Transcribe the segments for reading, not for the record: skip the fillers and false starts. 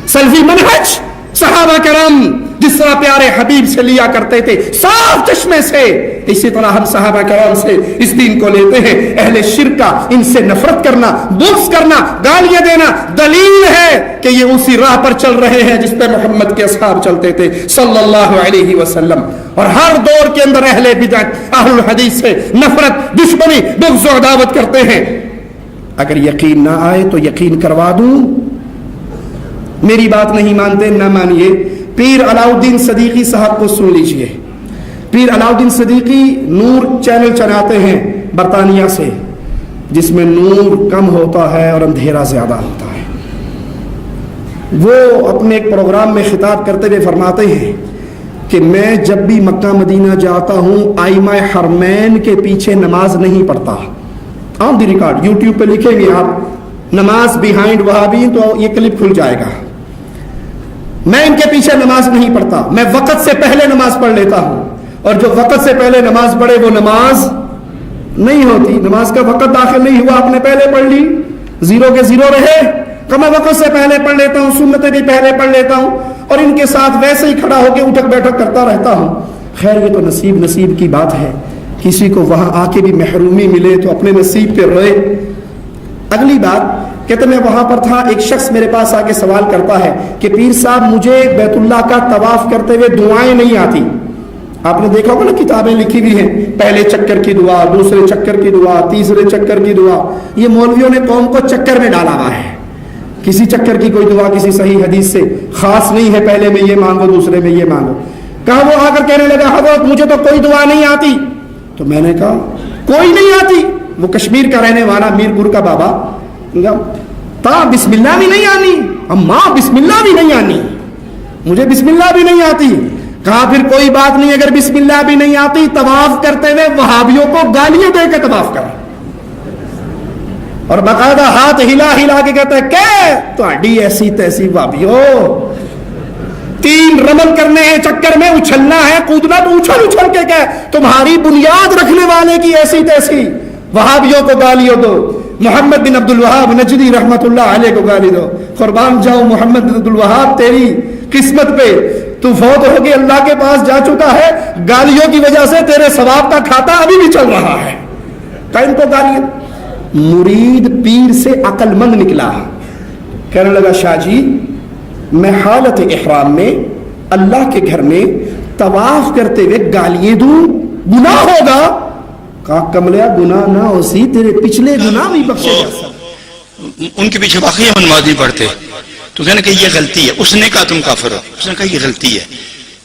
سلفی منہج صحابہ کرام جس طرح پیارے حبیب سے لیا کرتے تھے صاف چشمے سے، اسی طرح ہم صحابہ کرام سے اس دین کو لیتے ہیں۔ اہل شرک کا ان سے نفرت کرنا، بغض کرنا، گالیاں دینا دلیل ہے کہ یہ اسی راہ پر چل رہے ہیں جس پہ محمد کے اصحاب چلتے تھے صلی اللہ علیہ وسلم۔ اور ہر دور کے اندر اہل بدعت اہل الحدیث سے نفرت، دشمنی، بغض و عداوت کرتے ہیں۔ اگر یقین نہ آئے تو یقین کروا دوں، میری بات نہیں مانتے نہ مانیے، پیر علاؤالدین صدیقی صاحب کو سن لیجئے۔ پیر علاؤالدین صدیقی نور چینل چلاتے ہیں برطانیہ سے، جس میں نور کم ہوتا ہے اور اندھیرا زیادہ ہوتا ہے۔ وہ اپنے ایک پروگرام میں خطاب کرتے ہوئے فرماتے ہیں کہ میں جب بھی مکہ مدینہ جاتا ہوں ائمہ حرمین کے پیچھے نماز نہیں پڑھتا۔ آن دی ریکارڈ یوٹیوب پہ لکھیں گے آپ نماز بیہائنڈ وہابی تو یہ کلپ کھل جائے گا۔ میں ان کے پیچھے نماز نہیں پڑھتا، میں وقت سے پہلے نماز پڑھ لیتا ہوں، اور جو وقت سے پہلے نماز پڑھے وہ نماز نہیں ہوتی۔ نماز کا وقت داخل نہیں ہوا، آپ نے پہلے پڑھ لی، زیرو کے زیرو رہے، کہ میں وقت سے پہلے پڑھ لیتا ہوں، سنتیں بھی پہلے پڑھ لیتا ہوں، اور ان کے ساتھ ویسے ہی کھڑا ہو کے اٹھک بیٹھک کرتا رہتا ہوں۔ خیر یہ تو نصیب کی بات ہے، کسی کو وہاں آ کے بھی محرومی ملے تو اپنے نصیب پہ روئے۔ اگلی بات کہتے میں وہاں پر تھا، ایک شخص میرے پاس آ کے سوال کرتا ہے کہ پیر صاحب مجھے بیت اللہ کا طواف کرتے ہوئے دعائیں نہیں آتی۔ آپ نے دیکھا ہوگا نا کتابیں لکھی ہوئی ہیں، پہلے چکر کی دعا، دوسرے چکر کی دعا، تیسرے چکر کی دعا۔ یہ مولویوں نے قوم کو چکر میں ڈالا ہوا ہے، کسی چکر کی کوئی دعا کسی صحیح حدیث سے خاص نہیں ہے، پہلے میں یہ مانگو دوسرے میں یہ مانگو۔ کہا وہ آ کر کہنے لگا حضرت مجھے تو کوئی دعا نہیں آتی۔ تو میں نے کہا کوئی نہیں آتی؟ وہ کشمیر کا رہنے والا میرپور کا بابا، تا بسم اللہ بھی نہیں آنی، اماں بسم اللہ بھی نہیں آنی، مجھے بسم اللہ بھی نہیں آتی۔ کہا پھر کوئی بات نہیں، اگر بسم اللہ بھی نہیں آتی طواف کرتے ہوئے وہابیوں کو گالیاں دے کے طواف کر، اور باقاعدہ ہاتھ ہلا ہلا کے کہتا ہے کہ تہاڈی ایسی تیسی وہابیو، 3 رمل کرنے ہیں چکر میں، اچھلنا ہے کودنا تو اچھل اچھل کے کہ تمہاری بنیاد رکھنے والے کی ایسی تیسی، وہابیوں کو گالیوں دو۔ محمد بن عبد الوہاب نجدی رحمت اللہ علیہ کو گالی دو، قربان جاؤ محمد بن عبد الوہاب تیری قسمت پہ، تو فوت ہو کے اللہ کے پاس جا چکا ہے، گالیوں کی وجہ سے تیرے ثواب کا کھاتا ابھی بھی چل رہا ہے۔ ان کو گالیاں۔ مرید پیر سے عقل مند نکلا، کہنے لگا شاہ جی میں حالت احرام میں اللہ کے گھر میں طواف کرتے ہوئے گالیاں دوں گناہ ہوگا؟ کہا کملیا گناہ نہ ہو سی، تیرے پچھلے گناہ بھی بخشے جا سکتے۔ ان کے پیچھے واقعی نماز نہیں پڑھتے تو کہنے کہ یہ غلطی ہے۔ اس نے کہا تم کافر ہو، اس نے کہا یہ غلطی ہے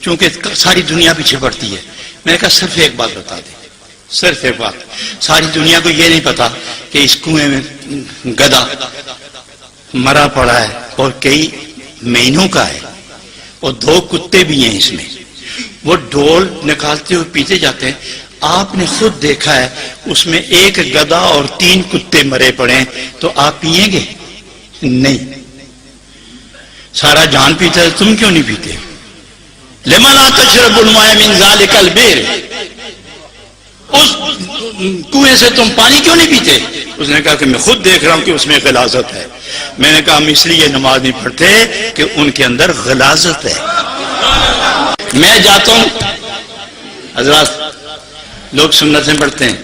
چونکہ ساری دنیا پیچھے پڑتی ہے۔ میں نے کہا صرف ایک بات بتا دے، صرف ایک بات، ساری دنیا کو یہ نہیں پتا کہ اس کنویں میں گدھا مرا پڑا ہے اور کئی مہینوں کا ہے، اور 2 کتے بھی ہیں اس میں، وہ ڈول نکالتے ہوئے پیتے جاتے ہیں۔ آپ نے خود دیکھا ہے اس میں 1 گدھا اور 3 کتے مرے پڑے ہیں، تو آپ پیئیں گے؟ نہیں۔ سارا جان پیتا ہے، تم کیوں نہیں پیتے؟ لما لا تشرب الماء من ذلك البئر، اس کنویں سے تم پانی کیوں نہیں پیتے؟ اس نے کہا کہ میں خود دیکھ رہا ہوں کہ اس میں غلاظت ہے۔ میں نے کہا ہم اس لیے نماز نہیں پڑھتے کہ ان کے اندر غلاظت ہے۔ میں جاتا ہوں، حضرات لوگ سنتیں پڑھتے ہیں،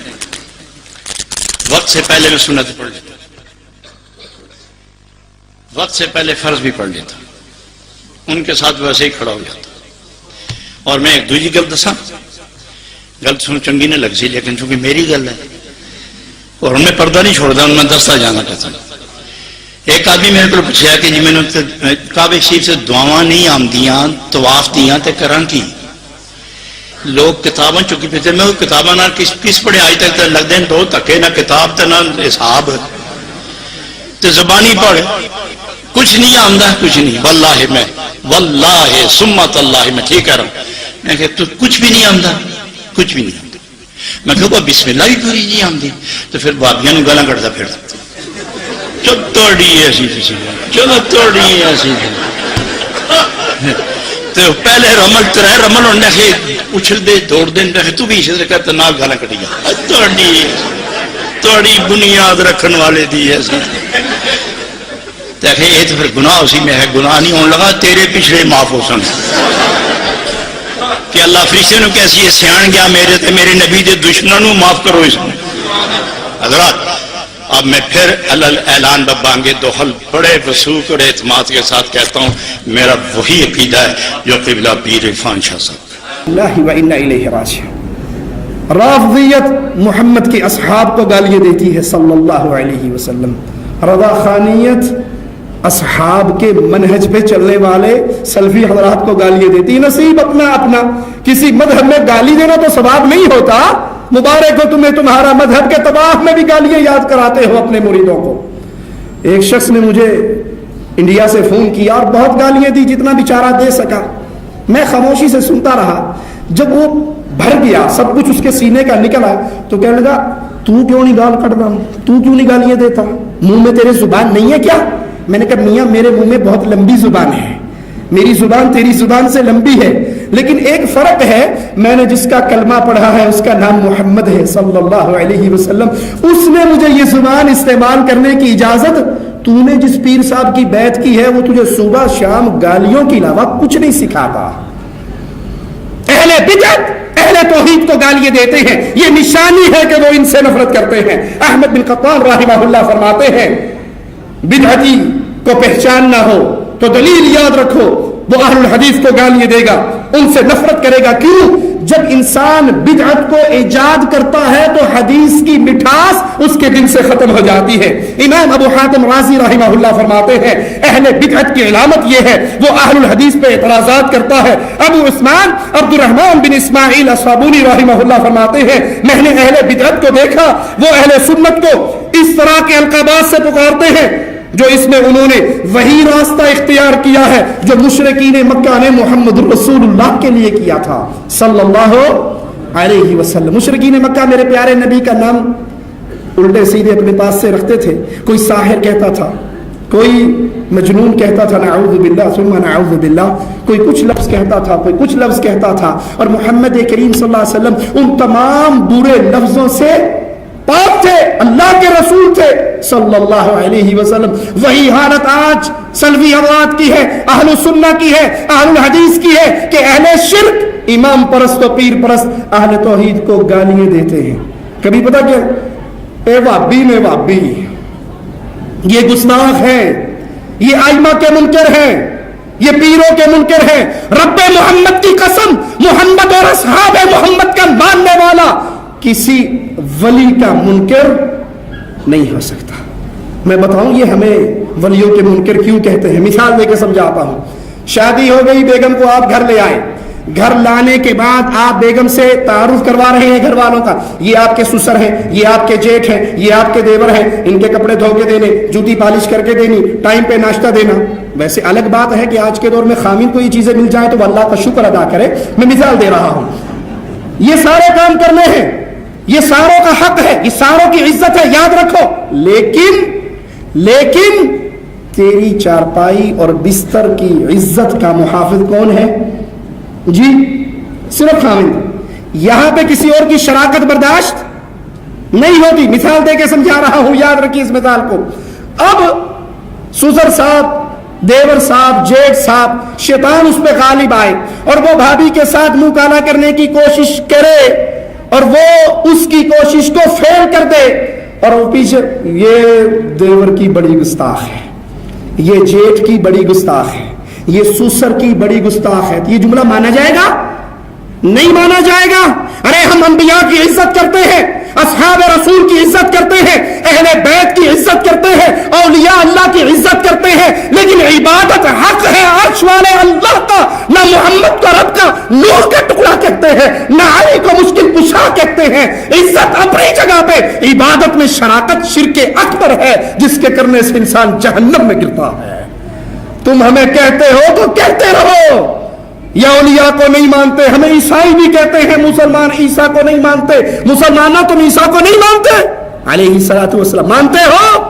وقت سے پہلے میں سنتیں پڑھ لیتا ہوں، وقت سے پہلے فرض بھی پڑھ لیتا ہوں، ان کے ساتھ ویسے ہی کھڑا ہو جاتا ہوں۔ اور میں ایک دوسری گل دساں، گل سن چنگی نہ لگ سی لیکن چونکہ میری گل ہے اور انہیں پردہ نہیں چھوڑ دا، میں دستا جانا چاہتا ہوں۔ ایک آدمی میرے کو پوچھا کہ جی میں نے کعبے شریف سے دعاواں نہیں آمدیاں طواف دیاں تے کراں کی؟ لوگ کتاباں چکی پھرتے، میں وہ کتاباں نہ کس پڑھے آج تک لگ دیں 2 تکے، نہ کتاب تے نہ حساب تے زبانی پڑھ، کچھ نہیں آمدہ، کچھ نہیں، واللہ سمت اللہ میں ٹھیک کہہ رہا ہوں۔ میں کہ تو کچھ بھی نہیں آمدہ، کچھ بھی نہیں آمدہ۔ میں کہ وہ بسم اللہ بھی پوری نہیں آمدی، تو پھر بابیاں نو گالاں کٹدا پھردا، چلو توڑی ایسی تھی، چلو توڑی ایسی تھی۔ تو پہلے رمل 3 رمل ہونے کے اچھل دے دوڑ دے، تو بھی اسے کہتا نہ گالاں کٹی گیا، توڑی بنیاد رکھن والے دی ایسی۔ دیکھے یہ تو پھر گناہ اسی میں ہے. گناہ نہیں ہونے لگا تیرے پچھلے معاف ہو سن کہ اللہ فرشتے نو کیسی ہے سیان گیا میرے تے میرے نبی دے دشمنوں معاف کرو اس میں. حضرات اب میں پھر اعلان ببانگے دخل بڑے وثوق اور اعتماد کے ساتھ کہتا ہوں میرا وہی عقیدہ ہے جو قبلہ پیر عرفان شاہ صاحب. اللہ و انا الیہ راجعون. رافضیت محمد کے اصحاب کو گالیاں دیتی ہے صلی اللہ علیہ وسلم. رضا خانیت اصحاب کے منہج پہ چلنے والے سلفی حضرات کو گالیاں دیتی. نصیب اپنا اپنا. کسی مذہب میں گالی دینا تو ثواب نہیں ہوتا. مبارک ہو تمہیں تمہارا مذہب کے طواف میں بھی گالیاں یاد کراتے ہو اپنے مریدوں کو. ایک شخص نے مجھے انڈیا سے فون کیا اور بہت گالیاں دی جتنا بیچارہ دے سکا. میں خاموشی سے سنتا رہا. جب وہ بھر گیا سب کچھ اس کے سینے کا نکلا تو کہنے لگا تو کیوں نہیں گال کٹتا ہوں, تو کیوں نہیں گالیاں دیتا, منہ میں تیرے زبان نہیں ہے کیا؟ میں نے کہا میاں میرے منہ میں بہت لمبی زبان ہے, میری زبان تیری زبان سے لمبی ہے, لیکن ایک فرق ہے میں نے جس کا کلمہ پڑھا ہے اس کا نام محمد ہے صلی اللہ علیہ وسلم. اس نے مجھے یہ زبان استعمال کرنے کی اجازت. تو نے جس پیر صاحب کی بیعت کی ہے وہ تجھے صبح شام گالیوں کے علاوہ کچھ نہیں سکھاتا. اہل بدعت اہل توحید کو گالیاں دیتے ہیں, یہ نشانی ہے کہ وہ ان سے نفرت کرتے ہیں. احمد بن قطان رحمہ اللہ فرماتے ہیں بدعتی کو پہچاننا ہو تو دلیل یاد رکھو, وہ اہل الحدیث کو گالیاں دے گا, ان سے نفرت کرے گا. کیوں؟ جب انسان بدعت کو ایجاد کرتا ہے تو حدیث کی مٹھاس اس کے دل سے ختم ہو جاتی ہے. امام ابو حاتم رازی رحمہ اللہ فرماتے ہیں اہل بدعت کی علامت یہ ہے وہ اہل الحدیث پہ اعتراضات کرتا ہے. ابو عثمان عبد الرحمن بن اسماعیل الصابونی رحمہ اللہ فرماتے ہیں میں نے اہل بدعت کو دیکھا وہ اہل سنت کو اس طرح کے القابات سے پکارتے ہیں جو اس میں انہوں نے وہی راستہ اختیار کیا ہے جو مشرکین مکہ نے محمد رسول اللہ کے لیے کیا تھا صلی اللہ علیہ وسلم. مشرکین مکہ میرے پیارے نبی کا نام الٹے سیدھے اپنے پاس سے رکھتے تھے. کوئی ساحر کہتا تھا, کوئی مجنون کہتا تھا نعوذ باللہ ثم نعوذ باللہ, کوئی کچھ لفظ کہتا تھا, کوئی کچھ لفظ کہتا تھا. اور محمد کریم صلی اللہ علیہ وسلم ان تمام برے لفظوں سے پاک تھے, اللہ کے رسول تھے صلی اللہ علیہ وسلم. وہی حالت آج سلفی حضرات کی ہے, اہل سنہ کی ہے, اہل الحدیث کی ہے کہ اہل شرک امام پرست و پیر پرست اہل توحید کو گالیاں دیتے ہیں. کبھی پتہ کیا اے وابی میں وابی, یہ گستاخ ہے, یہ ائمہ کے منکر ہیں, یہ پیروں کے منکر ہیں. رب محمد کی قسم محمد اور اصحاب محمد کا ماننے والا کسی ولی کا منکر نہیں ہو سکتا. میں بتاؤں یہ ہمیں ولیوں کے منکر کیوں کہتے ہیں, مثال دے کے سمجھاتا ہوں. شادی ہو گئی, بیگم کو آپ گھر لے آئے, گھر لانے کے بعد آپ بیگم سے تعارف کروا رہے ہیں گھر والوں کا, یہ آپ کے سسر ہیں, یہ آپ کے جیٹھ ہیں, یہ آپ کے دیور ہیں, ان کے کپڑے دھو کے دینے, جوتی پالش کر کے دینی, ٹائم پہ ناشتہ دینا. ویسے الگ بات ہے کہ آج کے دور میں خامین کو یہ چیزیں مل جائیں تو وہ اللہ کا شکر ادا کرے. میں مثال دے رہا ہوں. یہ سارے کام کرنے ہیں, یہ ساروں کا حق ہے, یہ ساروں کی عزت ہے, یاد رکھو. لیکن تیری چارپائی اور بستر کی عزت کا محافظ کون ہے؟ جی صرف خاوند. یہاں پہ کسی اور کی شراکت برداشت نہیں ہوتی. مثال دے کے سمجھا رہا ہوں, یاد رکھیے اس مثال کو. اب سسر صاحب, دیور صاحب, جیٹھ صاحب, شیطان اس پہ غالب آئے اور وہ بھابھی کے ساتھ منہ کالا کرنے کی کوشش کرے اور وہ اس کی کوشش کو فیل کر دے, اور وہ پیچھے یہ دیور کی بڑی گستاخ ہے, یہ جیٹھ کی بڑی گستاخ ہے, یہ سسر کی بڑی گستاخ ہے. یہ جملہ مانا جائے گا؟ نہیں مانا جائے گا. ارے ہم انبیاء کی عزت کرتے ہیں, اصحاب رسول کی عزت کرتے ہیں, اہل بیت کی عزت کرتے ہیں, اولیاء اللہ کی عزت کرتے ہیں, لیکن عبادت حق ہے عرش والے اللہ کا. نہ محمد کا رب کا نور کا ٹکڑا کہتے ہیں, نہ علی کو مشکل کشا کہتے ہیں. عزت اپنی جگہ پہ, عبادت میں شراکت شرک اکبر ہے جس کے کرنے سے انسان جہنم میں گرتا ہے. تم ہمیں کہتے ہو تو کہتے رہو, یا اولیاء کو نہیں مانتے, ہمیں عیسائی بھی کہتے ہیں مسلمان عیسیٰ کو نہیں مانتے. مسلمانوں تم عیسیٰ کو نہیں مانتے علیہ الصلوۃ والسلام, مانتے ہو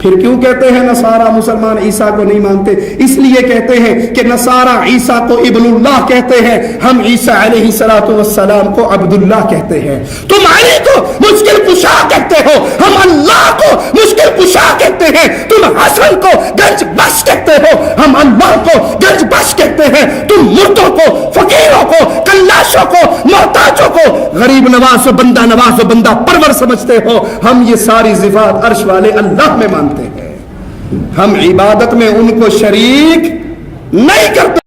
پھر کیوں کہتے ہیں نصارہ مسلمان عیسیٰ کو نہیں مانتے؟ اس لیے کہتے ہیں کہ نصارہ عیسیٰ کو ابن اللہ کہتے ہیں، ہم عیسیٰ علیہ السلام کو عبداللہ کہتے ہیں۔ تم علی کو مشکل کشا کہتے ہو، ہم اللہ کو مشکل کشا کہتے ہیں۔ تم حسن کو گنج بخش کہتے ہو، ہم اللہ کو گنج بخش کہتے ہیں۔ تم مردوں کو، فقیروں کو، کلاشوں کو، محتاجوں کو غریب نواز و بندہ نواز و بندہ پرور سمجھتے ہو، ہم یہ ساری صفات عرش والے اللہ میں مانتے ہیں۔ ہم عبادت میں ان کو شریک نہیں کرتے۔